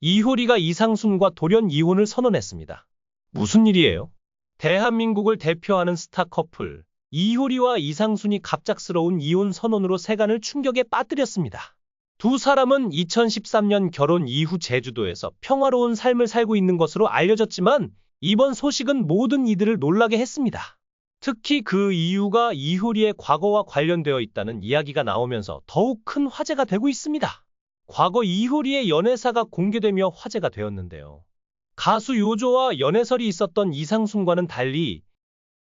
이효리가 이상순과 돌연 이혼을 선언했습니다. 무슨 일이에요? 대한민국을 대표하는 스타 커플 이효리와 이상순이 갑작스러운 이혼 선언으로 세간을 충격에 빠뜨렸습니다. 두 사람은 2013년 결혼 이후 제주도에서 평화로운 삶을 살고 있는 것으로 알려졌지만 이번 소식은 모든 이들을 놀라게 했습니다. 특히 그 이유가 이효리의 과거와 관련되어 있다는 이야기가 나오면서 더욱 큰 화제가 되고 있습니다. 과거 이효리의 연애사가 공개되며 화제가 되었는데요. 가수 요조와 연애설이 있었던 이상순과는 달리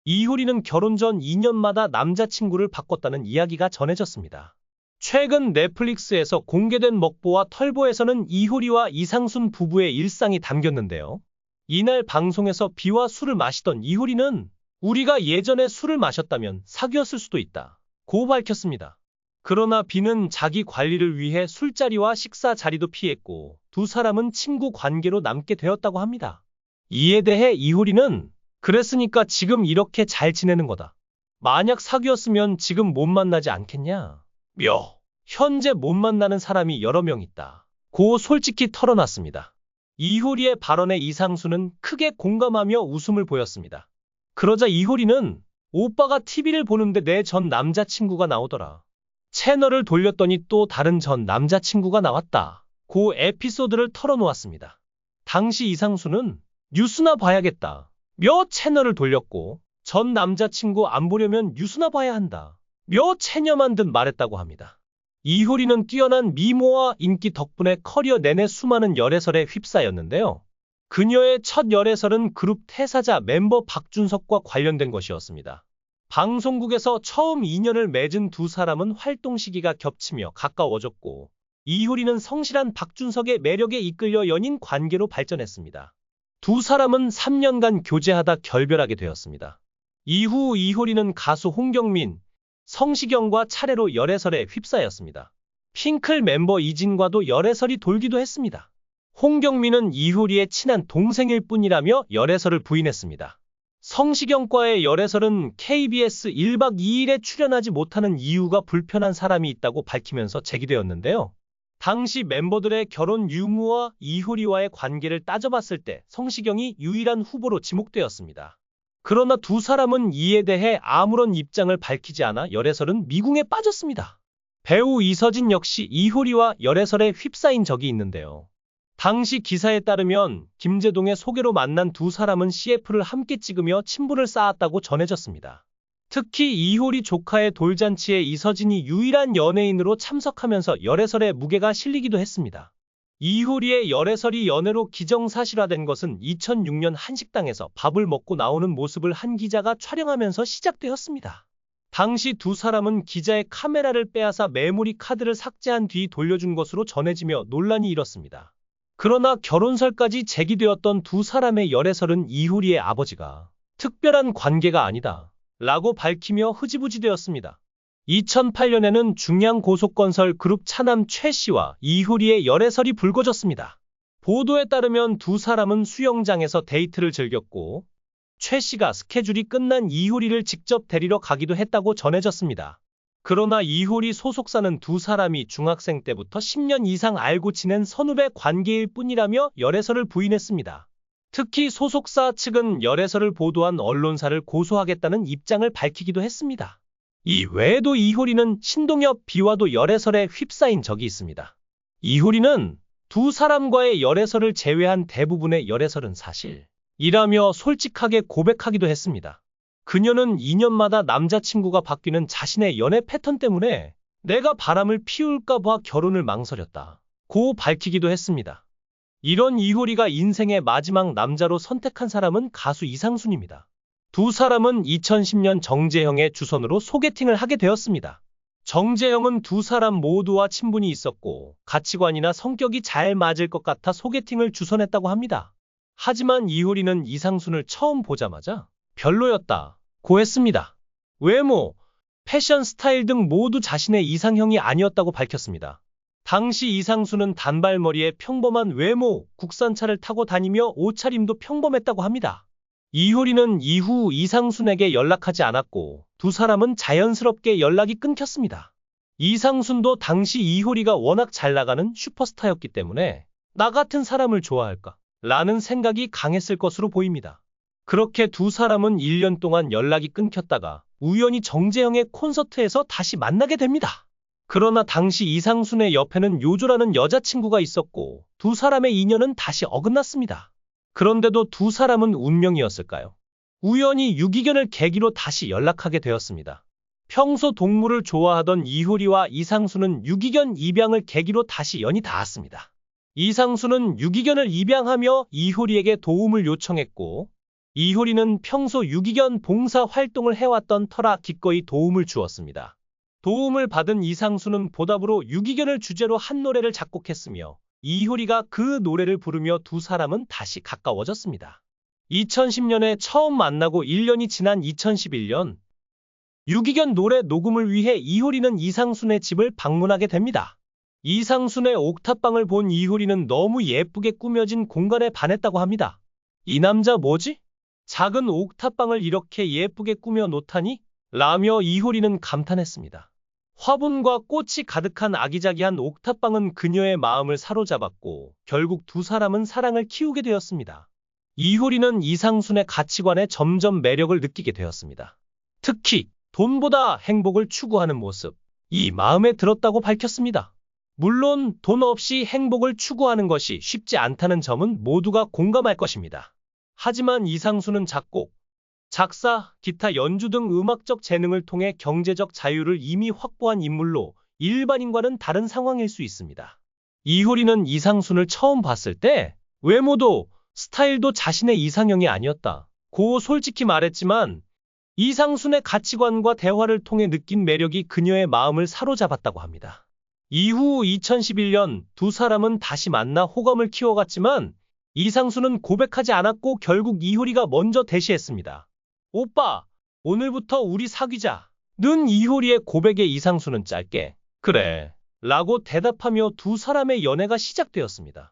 이효리는 결혼 전 2년마다 남자친구를 바꿨다는 이야기가 전해졌습니다. 최근 넷플릭스에서 공개된 먹보와 털보에서는 이효리와 이상순 부부의 일상이 담겼는데요. 이날 방송에서 비와 술을 마시던 이효리는 우리가 예전에 술을 마셨다면 사귀었을 수도 있다 고 밝혔습니다. 그러나 비는 자기 관리를 위해 술자리와 식사 자리도 피했고 두 사람은 친구 관계로 남게 되었다고 합니다. 이에 대해 이효리는 그랬으니까 지금 이렇게 잘 지내는 거다. 만약 사귀었으면 지금 못 만나지 않겠냐? 현재 못 만나는 사람이 여러 명 있다 고 솔직히 털어놨습니다. 이효리의 발언에 이상순은 크게 공감하며 웃음을 보였습니다. 그러자 이효리는 오빠가 TV를 보는데 내 전 남자친구가 나오더라. 채널을 돌렸더니 또 다른 전 남자친구가 나왔다 고 에피소드를 털어놓았습니다. 당시 이상순은 뉴스나 봐야겠다 채널을 돌렸고 전 남자친구 안 보려면 뉴스나 봐야 한다 체념한 듯 말했다고 합니다. 이효리는 뛰어난 미모와 인기 덕분에 커리어 내내 수많은 열애설에 휩싸였는데요. 그녀의 첫 열애설은 그룹 태사자 멤버 박준석과 관련된 것이었습니다. 방송국에서 처음 인연을 맺은 두 사람은 활동 시기가 겹치며 가까워졌고 이효리는 성실한 박준석의 매력에 이끌려 연인 관계로 발전했습니다. 두 사람은 3년간 교제하다 결별하게 되었습니다. 이후 이효리는 가수 홍경민, 성시경과 차례로 열애설에 휩싸였습니다. 핑클 멤버 이진과도 열애설이 돌기도 했습니다. 홍경민은 이효리의 친한 동생일 뿐이라며 열애설을 부인했습니다. 성시경과의 열애설은 KBS 1박 2일에 출연하지 못하는 이유가 불편한 사람이 있다고 밝히면서 제기되었는데요. 당시 멤버들의 결혼 유무와 이효리와의 관계를 따져봤을 때 성시경이 유일한 후보로 지목되었습니다. 그러나 두 사람은 이에 대해 아무런 입장을 밝히지 않아 열애설은 미궁에 빠졌습니다. 배우 이서진 역시 이효리와 열애설에 휩싸인 적이 있는데요. 당시 기사에 따르면 김제동의 소개로 만난 두 사람은 CF를 함께 찍으며 친분을 쌓았다고 전해졌습니다. 특히 이효리 조카의 돌잔치에 이서진이 유일한 연예인으로 참석하면서 열애설에 무게가 실리기도 했습니다. 이효리의 열애설이 연애로 기정사실화된 것은 2006년 한식당에서 밥을 먹고 나오는 모습을 한 기자가 촬영하면서 시작되었습니다. 당시 두 사람은 기자의 카메라를 빼앗아 메모리 카드를 삭제한 뒤 돌려준 것으로 전해지며 논란이 일었습니다. 그러나 결혼설까지 제기되었던 두 사람의 열애설은 이효리의 아버지가 특별한 관계가 아니다 라고 밝히며 흐지부지되었습니다. 2008년에는 중양고속건설 그룹 차남 최 씨와 이효리의 열애설이 불거졌습니다. 보도에 따르면 두 사람은 수영장에서 데이트를 즐겼고 최 씨가 스케줄이 끝난 이효리를 직접 데리러 가기도 했다고 전해졌습니다. 그러나 이효리 소속사는 두 사람이 중학생 때부터 10년 이상 알고 지낸 선후배 관계일 뿐이라며 열애설을 부인했습니다. 특히 소속사 측은 열애설을 보도한 언론사를 고소하겠다는 입장을 밝히기도 했습니다. 이 외에도 이효리는 신동엽 비와도 열애설에 휩싸인 적이 있습니다. 이효리는 두 사람과의 열애설을 제외한 대부분의 열애설은 사실이라며 솔직하게 고백하기도 했습니다. 그녀는 2년마다 남자친구가 바뀌는 자신의 연애 패턴 때문에 내가 바람을 피울까 봐 결혼을 망설였다 고 밝히기도 했습니다. 이런 이효리가 인생의 마지막 남자로 선택한 사람은 가수 이상순입니다. 두 사람은 2010년 정재형의 주선으로 소개팅을 하게 되었습니다. 정재형은 두 사람 모두와 친분이 있었고 가치관이나 성격이 잘 맞을 것 같아 소개팅을 주선했다고 합니다. 하지만 이효리는 이상순을 처음 보자마자 별로였다 고 했습니다. 외모, 패션 스타일 등 모두 자신의 이상형이 아니었다고 밝혔습니다. 당시 이상순은 단발머리에 평범한 외모, 국산차를 타고 다니며 옷차림도 평범했다고 합니다. 이효리는 이후 이상순에게 연락하지 않았고 두 사람은 자연스럽게 연락이 끊겼습니다. 이상순도 당시 이효리가 워낙 잘 나가는 슈퍼스타였기 때문에 나 같은 사람을 좋아할까? 라는 생각이 강했을 것으로 보입니다. 그렇게 두 사람은 1년 동안 연락이 끊겼다가 우연히 정재영의 콘서트에서 다시 만나게 됩니다. 그러나 당시 이상순의 옆에는 요조라는 여자친구가 있었고 두 사람의 인연은 다시 어긋났습니다. 그런데도 두 사람은 운명이었을까요? 우연히 유기견을 계기로 다시 연락하게 되었습니다. 평소 동물을 좋아하던 이효리와 이상순은 유기견 입양을 계기로 다시 연이 닿았습니다. 이상순은 유기견을 입양하며 이효리에게 도움을 요청했고 이효리는 평소 유기견 봉사 활동을 해왔던 터라 기꺼이 도움을 주었습니다. 도움을 받은 이상순은 보답으로 유기견을 주제로 한 노래를 작곡했으며 이효리가 그 노래를 부르며 두 사람은 다시 가까워졌습니다. 2010년에 처음 만나고 1년이 지난 2011년 유기견 노래 녹음을 위해 이효리는 이상순의 집을 방문하게 됩니다. 이상순의 옥탑방을 본 이효리는 너무 예쁘게 꾸며진 공간에 반했다고 합니다. 이 남자 뭐지? 작은 옥탑방을 이렇게 예쁘게 꾸며 놓다니? 라며 이효리는 감탄했습니다. 화분과 꽃이 가득한 아기자기한 옥탑방은 그녀의 마음을 사로잡았고 결국 두 사람은 사랑을 키우게 되었습니다. 이효리는 이상순의 가치관에 점점 매력을 느끼게 되었습니다. 특히 돈보다 행복을 추구하는 모습, 이 마음에 들었다고 밝혔습니다. 물론 돈 없이 행복을 추구하는 것이 쉽지 않다는 점은 모두가 공감할 것입니다. 하지만 이상순은 작곡, 작사, 기타 연주 등 음악적 재능을 통해 경제적 자유를 이미 확보한 인물로 일반인과는 다른 상황일 수 있습니다. 이효리는 이상순을 처음 봤을 때 외모도 스타일도 자신의 이상형이 아니었다 고 솔직히 말했지만 이상순의 가치관과 대화를 통해 느낀 매력이 그녀의 마음을 사로잡았다고 합니다. 이후 2011년 두 사람은 다시 만나 호감을 키워갔지만 이상순은 고백하지 않았고 결국 이효리가 먼저 대시했습니다. 오빠, 오늘부터 우리 사귀자. 는 이효리의 고백에 이상순은 짧게 그래 라고 대답하며 두 사람의 연애가 시작되었습니다.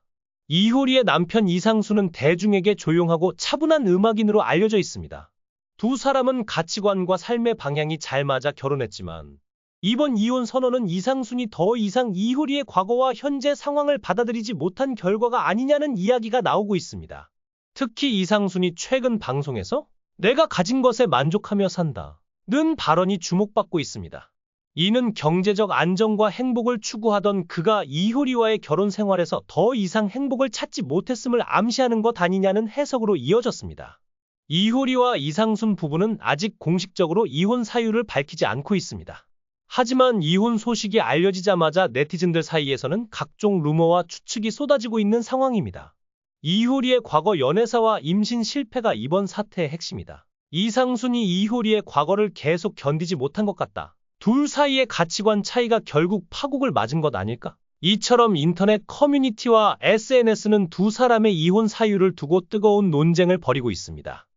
이효리의 남편 이상순은 대중에게 조용하고 차분한 음악인으로 알려져 있습니다. 두 사람은 가치관과 삶의 방향이 잘 맞아 결혼했지만 이번 이혼 선언은 이상순이 더 이상 이효리의 과거와 현재 상황을 받아들이지 못한 결과가 아니냐는 이야기가 나오고 있습니다. 특히 이상순이 최근 방송에서 내가 가진 것에 만족하며 산다 는 발언이 주목받고 있습니다. 이는 경제적 안정과 행복을 추구하던 그가 이효리와의 결혼 생활에서 더 이상 행복을 찾지 못했음을 암시하는 것 아니냐는 해석으로 이어졌습니다. 이효리와 이상순 부부는 아직 공식적으로 이혼 사유를 밝히지 않고 있습니다. 하지만 이혼 소식이 알려지자마자 네티즌들 사이에서는 각종 루머와 추측이 쏟아지고 있는 상황입니다. 이효리의 과거 연애사와 임신 실패가 이번 사태의 핵심이다. 이상순이 이효리의 과거를 계속 견디지 못한 것 같다. 둘 사이의 가치관 차이가 결국 파국을 맞은 것 아닐까? 이처럼 인터넷 커뮤니티와 SNS는 두 사람의 이혼 사유를 두고 뜨거운 논쟁을 벌이고 있습니다.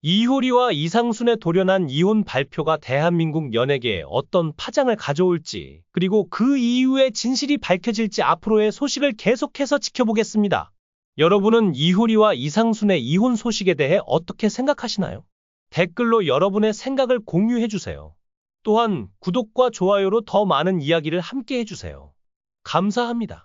이효리와 이상순의 돌연한 이혼 발표가 대한민국 연예계에 어떤 파장을 가져올지, 그리고 그 이후의 진실이 밝혀질지 앞으로의 소식을 계속해서 지켜보겠습니다. 여러분은 이효리와 이상순의 이혼 소식에 대해 어떻게 생각하시나요? 댓글로 여러분의 생각을 공유해주세요. 또한 구독과 좋아요로 더 많은 이야기를 함께 해주세요. 감사합니다.